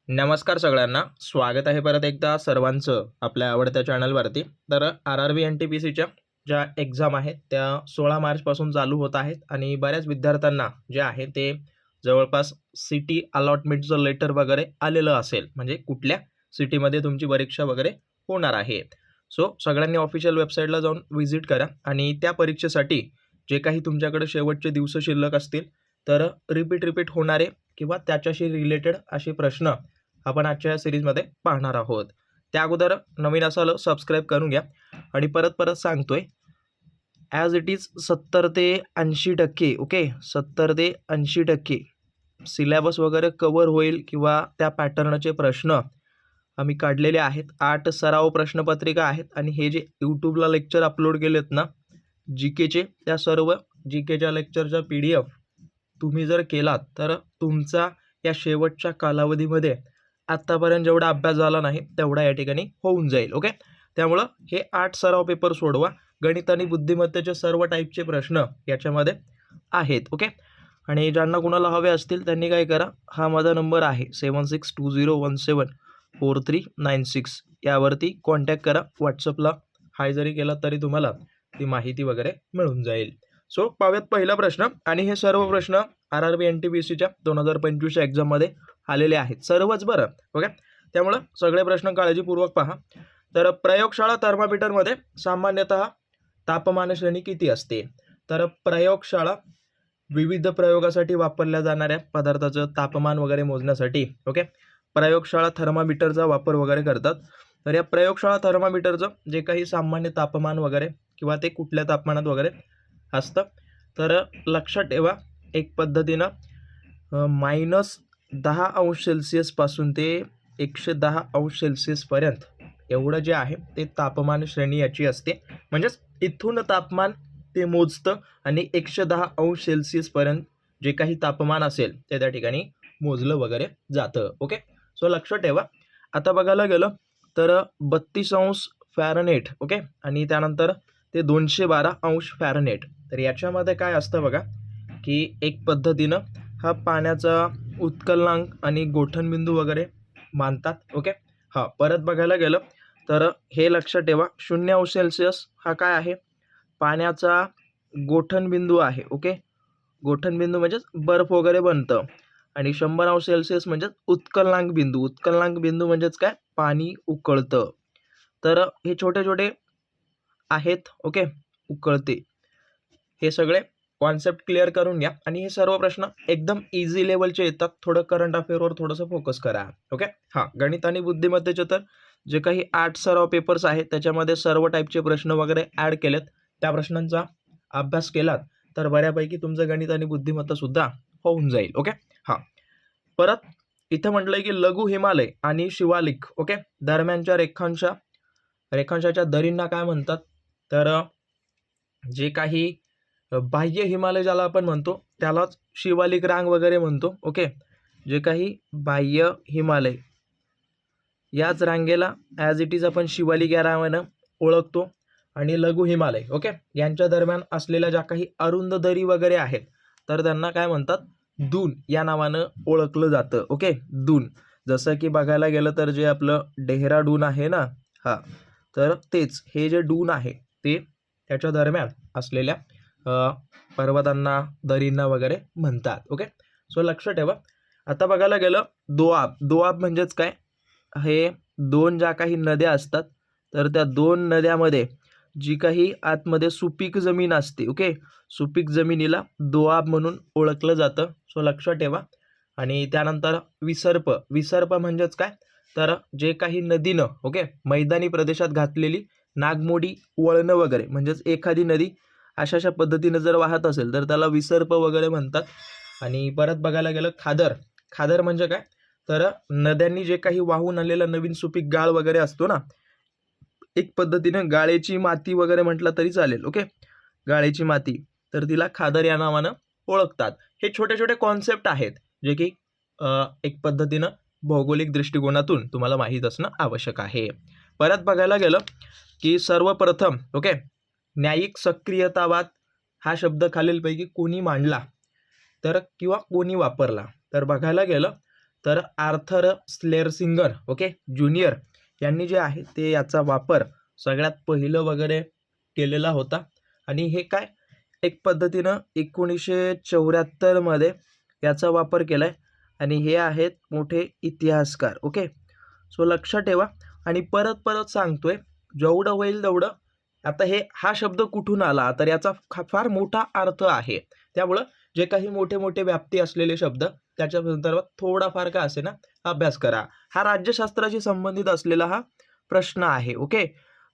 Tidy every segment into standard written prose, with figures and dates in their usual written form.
नमस्कार सगळ्यांना. स्वागत आहे परत एकदा सर्वांचं आपल्या आवडत्या चॅनलवरती. तर आर-आर-बी एन-टी-पी-सीच्या ज्या एक्झाम आहेत त्या 16 मार्चपासून चालू होत आहेत आणि बऱ्याच विद्यार्थ्यांना जे आहे ते जवळपास सिटी अलॉटमेंटचं लेटर वगैरे आलेलं असेल, म्हणजे कुठल्या सिटीमध्ये तुमची परीक्षा वगैरे होणार आहे. सो सगळ्यांनी ऑफिशियल वेबसाईटला जाऊन व्हिजिट करा आणि त्या परीक्षेसाठी जे काही तुमच्याकडे शेवटचे दिवस शिल्लक असतील तर रिपीट होणारे किंवा त्याच्याशी रिलेटेड असे प्रश्न आपण आजच्या या सिरीजमध्ये पाहणार आहोत. त्या अगोदर नवीन असाल सबस्क्राईब करून घ्या आणि परत सांगतोय, ॲज इट इज 70 ते 80% ओके, 70 ते 80% सिलेबस वगैरे कव्हर होईल किंवा त्या पॅटर्नचे प्रश्न आम्ही काढलेले आहेत. 8 सराव प्रश्नपत्रिका आहेत आणि हे जे यूट्यूबला लेक्चर अपलोड केलेत ना जी केचे, त्या सर्व जी केच्या लेक्चरचा PDF तुम्ही जर केलात तर तुमचा या शेवटच्या कालावधीमध्ये आत्तापर्यंत जेवढा अभ्यास झाला नाही तेवढा या ठिकाणी होऊन जाईल. ओके, त्यामुळं हे 8 सराव पेपर सोडवा. गणित आणि बुद्धिमत्तेचे सर्व टाईपचे प्रश्न याच्यामध्ये आहेत. ओके, आणि ज्यांना कुणाला हवे असतील त्यांनी काय करा, हा माझा नंबर आहे 7620174396 यावरती कॉन्टॅक्ट करा. व्हॉट्सअपला हाय जरी केला तरी तुम्हाला ती माहिती वगैरे मिळून जाईल. सो पाहूयात पहिला प्रश्न, आणि हे सर्व प्रश्न आर-आर-बी एन-टी-पी-सीच्या 2025च्या एक्झाममध्ये आलेले आहेत सर्वच, बरं. ओके, त्यामुळं सगळे प्रश्न काळजीपूर्वक पहा. तर प्रयोगशाळा थर्मामीटरमध्ये सामान्यतः तापमान श्रेणी किती असते? तर प्रयोगशाळा विविध प्रयोगासाठी वापरल्या जाणाऱ्या पदार्थाचं तापमान वगैरे मोजण्यासाठी ओके प्रयोगशाळा थर्मामीटरचा वापर वगैरे करतात. तर या प्रयोगशाळा थर्मामीटरचं जे काही सामान्य तापमान वगैरे किंवा ते कुठल्या तापमानात वगैरे असतं, तर लक्षात ठेवा एक पद्धतीनं -10°C ते 110°C एवढं जे आहे ते तापमान श्रेणी याची असते. म्हणजेच इथून तापमान ते मोजतं आणि 110°C जे काही तापमान असेल ते त्या ठिकाणी मोजलं वगैरे जातं. ओके, सो लक्षात ठेवा. आता बघायला गेलं तर 32°F ओके, आणि त्यानंतर ते 212°F. तर याच्यामध्ये काय असतं बघा, की एक पद्धतीनं हा पाण्याचा उत्कलनांक आणि गोठणबिंदू वगैरे मानतात. ओके, हा परत बघायला गेलं तर हे लक्षात ठेवा, 0°C हा काय आहे, पाण्याचा गोठणबिंदू आहे. ओके, गोठणबिंदू म्हणजेच बर्फ वगैरे बनतं, आणि 100°C म्हणजेच उत्कलनांक बिंदू. उत्कलनांक बिंदू म्हणजेच काय, पाणी उकळतं. तर हे छोटे आहेत. ओके, उकळते. हे सगळे कॉन्सेप्ट क्लिअर करून घ्या आणि हे सर्व प्रश्न एकदम इझी लेवलचे येतात. थोडं करंट अफेअरवर थोडंसं फोकस करा. ओके, हां, गणित आणि बुद्धिमत्तेचे तर जे काही 8 सराव पेपर्स आहेत त्याच्यामध्ये सर्व टाईपचे प्रश्न वगैरे ॲड केलेत. त्या प्रश्नांचा अभ्यास केलात तर बऱ्यापैकी तुमचं गणित आणि बुद्धिमत्ता सुद्धा होऊन जाईल. ओके, हां, परत इथं म्हटलंय की लघु हिमालय आणि शिवालिक ओके दरम्यानच्या रेखांशाच्या दरींना काय म्हणतात? तर जे काही बाह्य हिमालय ज्याला आपण म्हणतो त्यालाच शिवालिक रांग वगैरे म्हणतो. ओके, जे काही बाह्य हिमालय याच रांगेला ॲज इट इज आपण शिवालिक या नावानं ओळखतो, आणि लघु हिमालय ओके यांच्या दरम्यान असलेल्या ज्या काही अरुंद दरी वगैरे आहेत तर त्यांना काय म्हणतात, दून या नावानं ओळखलं जातं. ओके, दून. जसं की बघायला गेलं तर जे आपलं डेहराडून आहे ना, हा, तर तेच हे जे डून आहे ते त्याच्या दरम्यान असलेल्या पर्वतांना, दरींना वगैरे म्हणतात. ओके, सो लक्षात ठेवा. आता बघायला गेलं दोआब म्हणजेच काय, हे दोन ज्या काही नद्या असतात तर त्या दोन नद्यामध्ये जी काही आतमध्ये सुपीक जमीन असते ओके, सुपीक जमिनीला दोआब म्हणून ओळखलं जातं. सो लक्षात ठेवा. आणि त्यानंतर विसर्प म्हणजेच काय, तर जे काही नदीनं ओके मैदानी प्रदेशात घातलेली नागमोडी, वळणं वगैरे, म्हणजेच एखादी नदी अशा पद्धतीनं जर वाहत असेल तर त्याला विसर्प वगैरे म्हणतात. आणि परत बघायला गेलं खादर म्हणजे काय, तर नद्यांनी जे काही वाहून आलेला नवीन सुपीक गाळ वगैरे असतो ना, एक पद्धतीनं गाळेची माती वगैरे म्हटलं तरी चालेल. ओके, गाळेची माती, तर तिला खादर या नावानं ओळखतात. हे छोटे कॉन्सेप्ट आहेत जे की एक पद्धतीनं भौगोलिक दृष्टिकोनातून तुम्हाला माहीत असणं आवश्यक आहे. परत बघायला गेलं की सर्वप्रथम ओके न्यायिक सक्रियतावाद हा शब्द खालीलपैकी कोणी मांडला तर किंवा कोणी वापरला? तर बघायला गेलं तर आर्थर स्लेरसिंगर ओके ज्युनियर यांनी जे आहे ते याचा वापर सगळ्यात पहिलं वगैरे केलेला होता. आणि हे काय एक पद्धतीनं 1974 मध्ये याचा वापर केलाय आणि हे आहेत मोठे इतिहासकार ओके. सो लक्षात ठेवा. आणि परत परत सांगतोय जेवढं होईल तेवढं. आता हा शब्द कुठून आला तर याचा फार मोठा अर्थ आहे, त्यामुळं जे काही मोठे मोठे व्याप्ती असलेले शब्द त्याच्या संदर्भात थोडाफार का असे ना अभ्यास करा. हा राज्यशास्त्राशी संबंधित असलेला हा प्रश्न आहे ओके.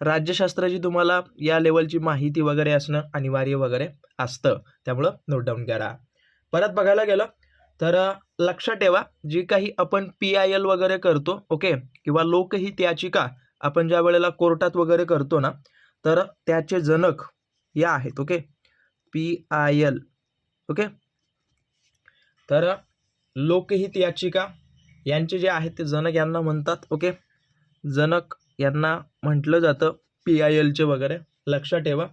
राज्यशास्त्राची तुम्हाला या लेवलची माहिती वगैरे असणं अनिवार्य वगैरे असतं, त्यामुळं नोट डाऊन करा. परत बघायला गेलं तर लक्षात ठेवा जी काही आपण PIL वगैरे करतो ओके किंवा लोकहित याचिका आपण ज्या वेळेला कोर्टात वगैरे करतो ना, तर त्याचे जनक या आहेत ओके. PIL okay. तर लोकहित याचिका यांचे जे आहेत ते जनक यांना म्हणतात ओके. जनक यांना म्हटलं जातं PILचे वगैरे लक्षात ठेवा.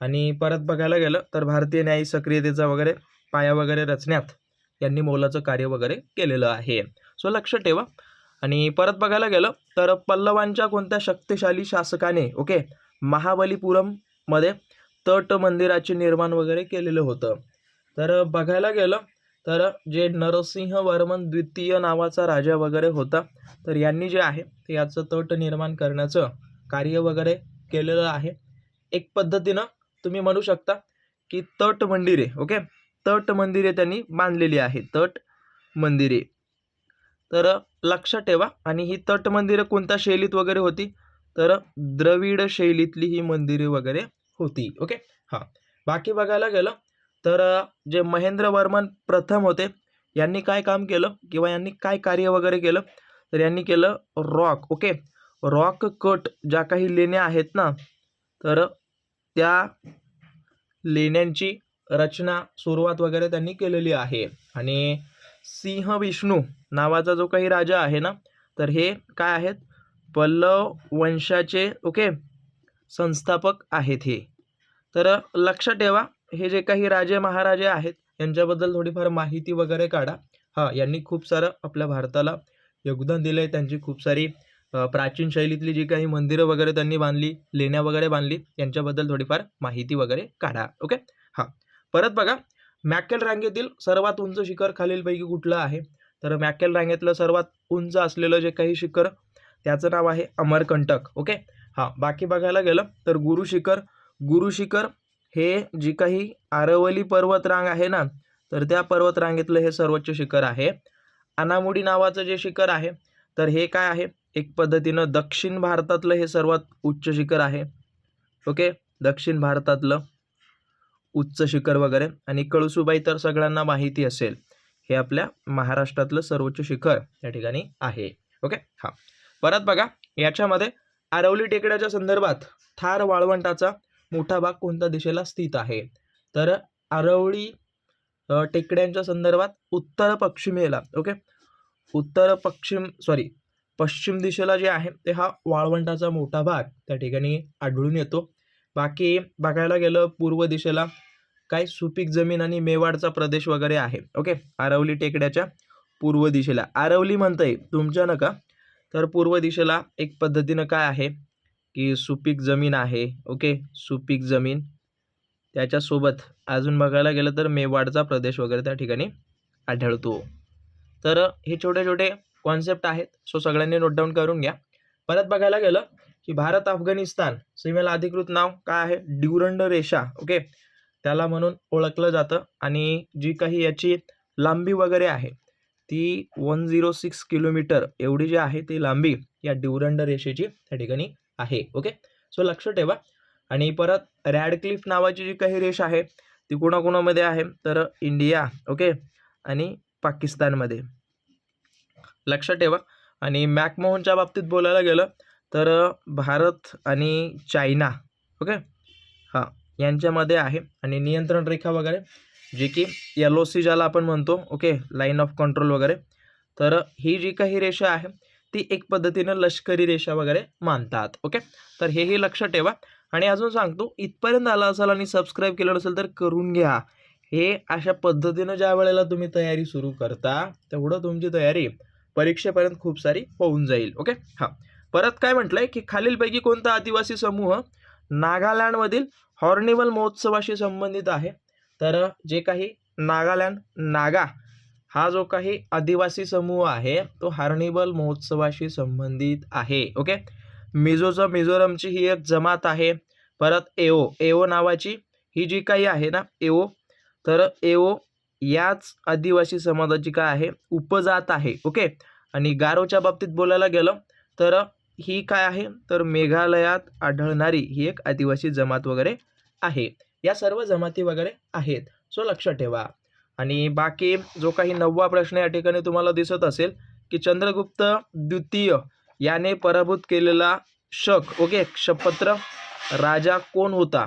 आणि परत बघायला गेलं तर भारतीय न्यायिक सक्रियतेचा वगैरे पाया वगैरे रचण्यात यांनी मोलाचं कार्य वगैरे केलेलं आहे. सो लक्षात ठेवा. आणि परत बघायला गेलं तर पल्लवांच्या कोणत्या शक्तिशाली शासकाने ओके महाबलीपुरम मध्ये तट मंदिराचे निर्माण वगैरे केलेलं होतं. तर बघायला गेलं तर जे नरसिंहवर्मन द्वितीय नावाचा राजा वगैरे होता, तर यांनी जे आहे ते याचं तट निर्माण करण्याचं कार्य वगैरे केलेलं आहे. एक पद्धतीनं तुम्ही म्हणू शकता की तट मंदिरे ओके तट मंदिरे त्यांनी बांधलेली आहे. तट मंदिरे तर लक्षात ठेवा. आणि ही तट मंदिरं कोणत्या शैलीत वगैरे होती तर द्रविड शैलीतली ही मंदिरे वगैरे होती ओके. हां बाकी बघायला गेलं तर जे महेंद्रवर्मन प्रथम होते यांनी काय काम केलं किंवा यांनी काय कार्य वगैरे केलं तर यांनी केलं रॉक ओके रॉक कट ज्या काही लेण्या आहेत ना, तर त्या लेण्यांची रचना सुरुवात वगैरे त्यांनी केलेली आहे. आणि सिंह विष्णू नावाचा जो काही राजा आहे ना, तर हे काय आहेत पल्लव वंशाचे ओके संस्थापक आहेत हे. तर लक्षात ठेवा हे जे काही राजे महाराजे आहेत यांच्याबद्दल थोडीफार माहिती वगैरे काढा. यांनी खूप सारं आपल्या भारताला योगदान दिलं आहे. त्यांची खूप सारी प्राचीन शैलीतली जी काही मंदिरं वगैरे त्यांनी बांधली, लेण्या वगैरे बांधली, यांच्याबद्दल थोडीफार माहिती वगैरे काढा ओके. परत बघा मॅकेल रांगेतील सर्वात उंच शिखर खालीलपैकी कुठलं आहे तर मॅकेल रांगेतलं सर्वात उंच असलेलं जे काही शिखर त्याचं नाव आहे अमरकंटक ओके. बाकी बघायला गेलं तर गुरु शिखर हे जी काही आरवली पर्वतरांग आहे ना, तर त्या पर्वतरांगेतलं हे सर्वोच्च शिखर आहे. अनामुडी नावाचं जे शिखर आहे तर हे काय आहे एक पद्धतीनं दक्षिण भारतातलं हे सर्वात उच्च शिखर आहे ओके. दक्षिण भारतातलं उच्च शिखर वगैरे. आणि कळसुबाई तर सगळ्यांना माहिती असेल, हे आपल्या महाराष्ट्रातलं सर्वोच्च शिखर या ठिकाणी आहे ओके. परत बघा याच्यामध्ये आरवली टेकड्याच्या संदर्भात थार वाळवंटाचा मोठा भाग कोणत्या दिशेला स्थित आहे तर आरवली टेकड्यांच्या संदर्भात पश्चिम दिशेला जे आहे ते हा वाळवंटाचा मोठा भाग त्या ठिकाणी आढळून येतो. बाकी बघायला गेलं पूर्व दिशेला काय सुपीक जमीन आणि मेवाडचा प्रदेश वगैरे आहे ओके. आरवली टेकड्याच्या पूर्व दिशेला आरवली म्हणताय तुमच्या नका, तर पूर्व दिशेला एक पद्धतीनं काय आहे की सुपीक जमीन आहे ओके. सुपीक जमीन त्याच्यासोबत अजून बघायला गेलं तर मेवाडचा प्रदेश वगैरे त्या ठिकाणी आढळतो. तर हे छोटे छोटे कॉन्सेप्ट आहेत, सो सगळ्यांनी नोट डाऊन करून घ्या. परत बघायला गेलं की भारत अफगाणिस्तान सीमेला अधिकृत नाव काय आहे ड्युरंड रेषा ओके त्याला म्हणून ओळखलं जातं. आणि जी काही याची लांबी वगैरे आहे ती 106 किलोमीटर एवढी जी आहे ती लांबी या ड्युरंड रेषेची त्या ठिकाणी आहे ओके. सो लक्ष ठेवा. आणि परत रॅडक्लिफ नावाची जी काही रेष आहे ती कोणाकोणामध्ये आहे तर इंडिया ओके आणि पाकिस्तानमध्ये लक्षात ठेवा. आणि मॅकमोहनच्या बाबतीत बोलायला गेलं तर भारत आणि चायना ओके यांच्यामध्ये आहे. आणि नियंत्रण रेखा वगैरे जी की LOC ज्याला आपण म्हणतो ओके लाईन ऑफ कंट्रोल वगैरे, तर ही जी काही रेषा आहे ती एक पद्धतीनं लष्करी रेषा वगैरे मानतात ओके. तर हेही लक्षात ठेवा. आणि अजून सांगतो इथपर्यंत आला असाल आणि सबस्क्राईब केलं नसेल तर करून घ्या. हे अशा पद्धतीनं ज्या वेळेला तुम्ही तयारी सुरू करता तेवढं तुमची तयारी परीक्षेपर्यंत खूप सारी होऊन जाईल. ओके. हां, परत काय म्हटलंय की खालीलपैकी कोणता आदिवासी समूह नागालँडमधील हॉर्निवल महोत्सवाशी संबंधित आहे. तर जे काही नागालँड नागा हा जो काही आदिवासी समूह आहे तो हॉर्निवल महोत्सवाशी संबंधित आहे. ओके. मिझोरमची ही एक जमात आहे. परत एओ नावाची ही जी काही आहे ना एओ, तर एओ याच आदिवासी समाजाची काय आहे उपजात आहे. ओके. आणि गारोच्या बाबतीत बोलायला गेलं तर ही काय आहे तर मेघालयात आढळणारी ही एक आदिवासी जमात वगैरे आहे. या सर्व जमाती वगैरे आहेत. सो लक्षात ठेवा. आणि बाकी जो काही 9वा प्रश्न या ठिकाणी तुम्हाला दिसत असेल की चंद्रगुप्त द्वितीय याने पराभूत केलेला ओके क्षपत्र राजा कोण होता.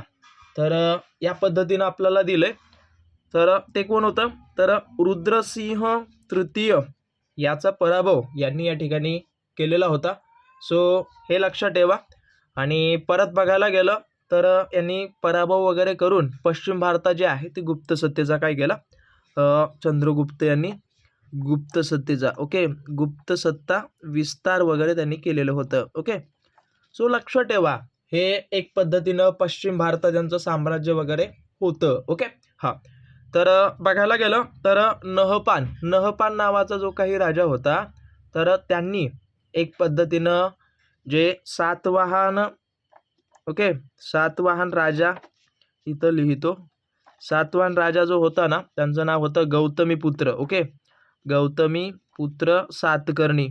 तर या पद्धतीनं आपल्याला दिलंय. तर ते कोण होतं तर रुद्रसिंह तृतीय याचा पराभव यांनी या ठिकाणी केलेला होता. सो हे लक्षात ठेवा. आणि परत बघायला गेलं तर यांनी पराभव वगैरे करून पश्चिम भारतात जे आहे ते गुप्त सत्तेचा काय केला चंद्रगुप्त यांनी गुप्त सत्तेचा ओके गुप्त सत्ता विस्तार वगैरे त्यांनी केलेलं होतं. ओके. सो लक्षात ठेवा हे एक पद्धतीनं पश्चिम भारतात यांचं साम्राज्य वगैरे होतं. ओके. हां, तर बघायला गेलं तर नहपान नावाचा जो काही राजा होता तर त्यांनी एक पद्धतीनं जे सातवाहन राजा इथं लिहितो. सातवाहन राजा जो होता ना त्यांचं नाव होतं गौतमीपुत्र. ओके. गौतमीपुत्र सातकर्णी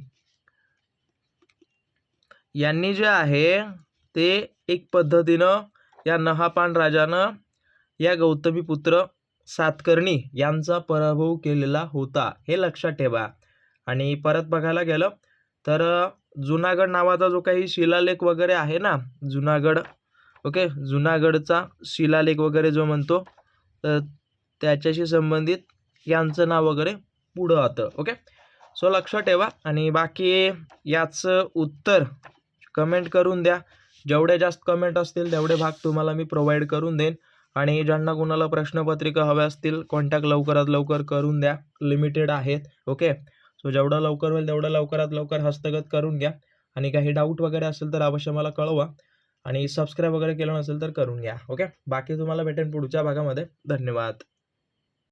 यांनी जे आहे ते एक पद्धतीनं या नहापान राजानं या गौतमीपुत्र सातकर्णी यांचा पराभव केलेला होता. हे लक्षात ठेवा. आणि परत बघायला गेलं तर जुनागड नावाचा जो काही शिलालेख वगैरे आहे ना जुनागड ओके जुनागडचा शिलालेख वगैरे जो म्हणतो तर त्याच्याशी संबंधित यांचं नाव वगैरे पुढं होतं. ओके. सो लक्षात ठेवा. आणि बाकी याचं उत्तर कमेंट करून द्या. जेवढे जास्त कमेंट असतील तेवढे भाग तुम्हाला मी प्रोव्हाइड करून देईन. आणि ज्यांना कोणाला प्रश्नपत्रिका हव्या असतील कॉन्टॅक्ट लवकरात लवकर करून द्या. लिमिटेड आहेत. ओके. सो जेवढं लवकर होईल तेवढं लवकरात लवकर हस्तगत करून घ्या. आणि काही डाऊट वगैरे असेल तर अवश्य मला कळवा. आणि सबस्क्राईब वगैरे केलं नसेल तर करून घ्या. ओके. बाकी तुम्हाला भेटेन पुढच्या भागामध्ये. धन्यवाद.